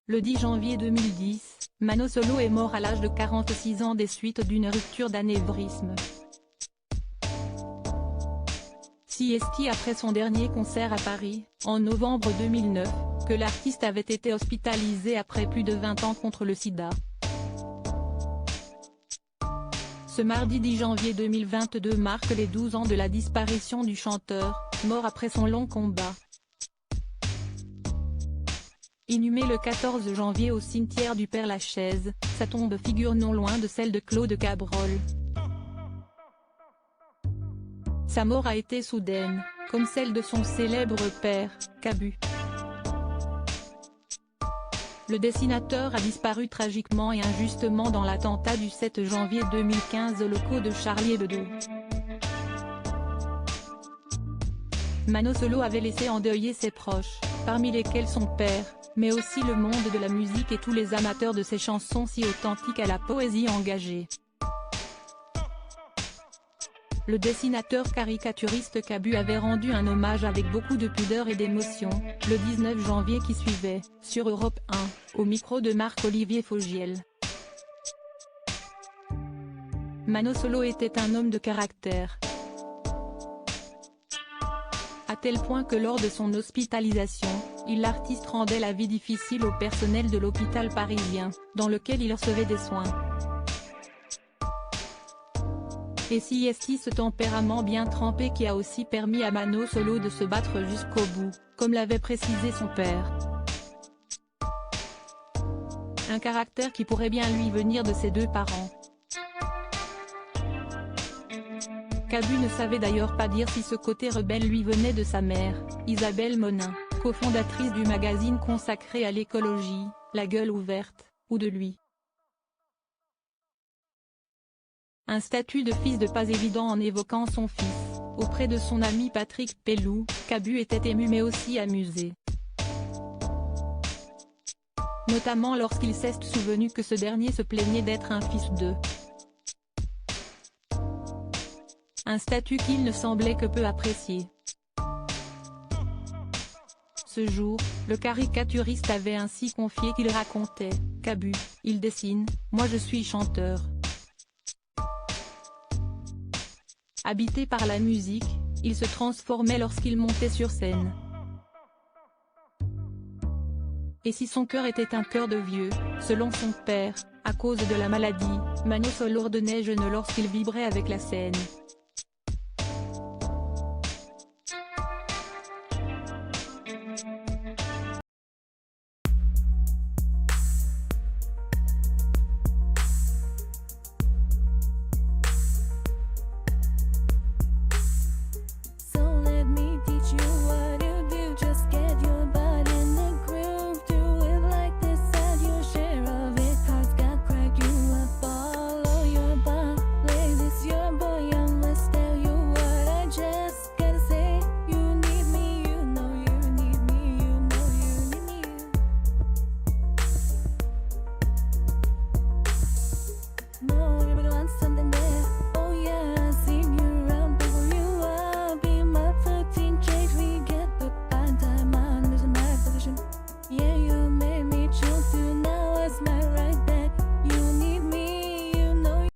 Le 10 janvier 2010, Mano Solo est mort à l'âge de 46 ans des suites d'une rupture d'anévrisme. CST après son dernier concert à Paris, en novembre 2009, que l'artiste avait été hospitalisé après plus de 20 ans contre le sida. Ce mardi 10 janvier 2022 marque les 12 ans de la disparition du chanteur, mort après son long combat. Inhumé le 14 janvier au cimetière du Père-Lachaise, sa tombe figure non loin de celle de Claude Cabrol. Sa mort a été soudaine, comme celle de son célèbre père, Cabu. Le dessinateur a disparu tragiquement et injustement dans l'attentat du 7 janvier 2015 aux locaux de Charlie Hebdo. Mano Solo avait laissé endeuiller ses proches, parmi lesquels son père, mais aussi le monde de la musique et tous les amateurs de ses chansons si authentiques à la poésie engagée. Le dessinateur caricaturiste Cabu avait rendu un hommage avec beaucoup de pudeur et d'émotion, le 19 janvier qui suivait, sur Europe 1, au micro de Marc-Olivier Fogiel. Mano Solo était un homme de caractère. À tel point que lors de son hospitalisation, l'artiste rendait la vie difficile au personnel de l'hôpital parisien, dans lequel il recevait des soins. Et CST, ce tempérament bien trempé qui a aussi permis à Mano Solo de se battre jusqu'au bout, comme l'avait précisé son père. Un caractère qui pourrait bien lui venir de ses deux parents. Cabu ne savait d'ailleurs pas dire si ce côté rebelle lui venait de sa mère, Isabelle Monin, cofondatrice du magazine consacré à l'écologie, La Gueule Ouverte, ou de lui. Un statut de fils de pas évident en évoquant son fils, auprès de son ami Patrick Pellou, Cabu était ému mais aussi amusé. Notamment lorsqu'il s'est souvenu que ce dernier se plaignait d'être un fils de. Un statut qu'il ne semblait que peu apprécier. Ce jour, le caricaturiste avait ainsi confié qu'il racontait « Cabu, il dessine, moi je suis chanteur ». Habité par la musique, il se transformait lorsqu'il montait sur scène. Et si son cœur était un cœur de vieux, selon son père, à cause de la maladie, Mano Solo ordonnait jeune lorsqu'il vibrait avec la scène.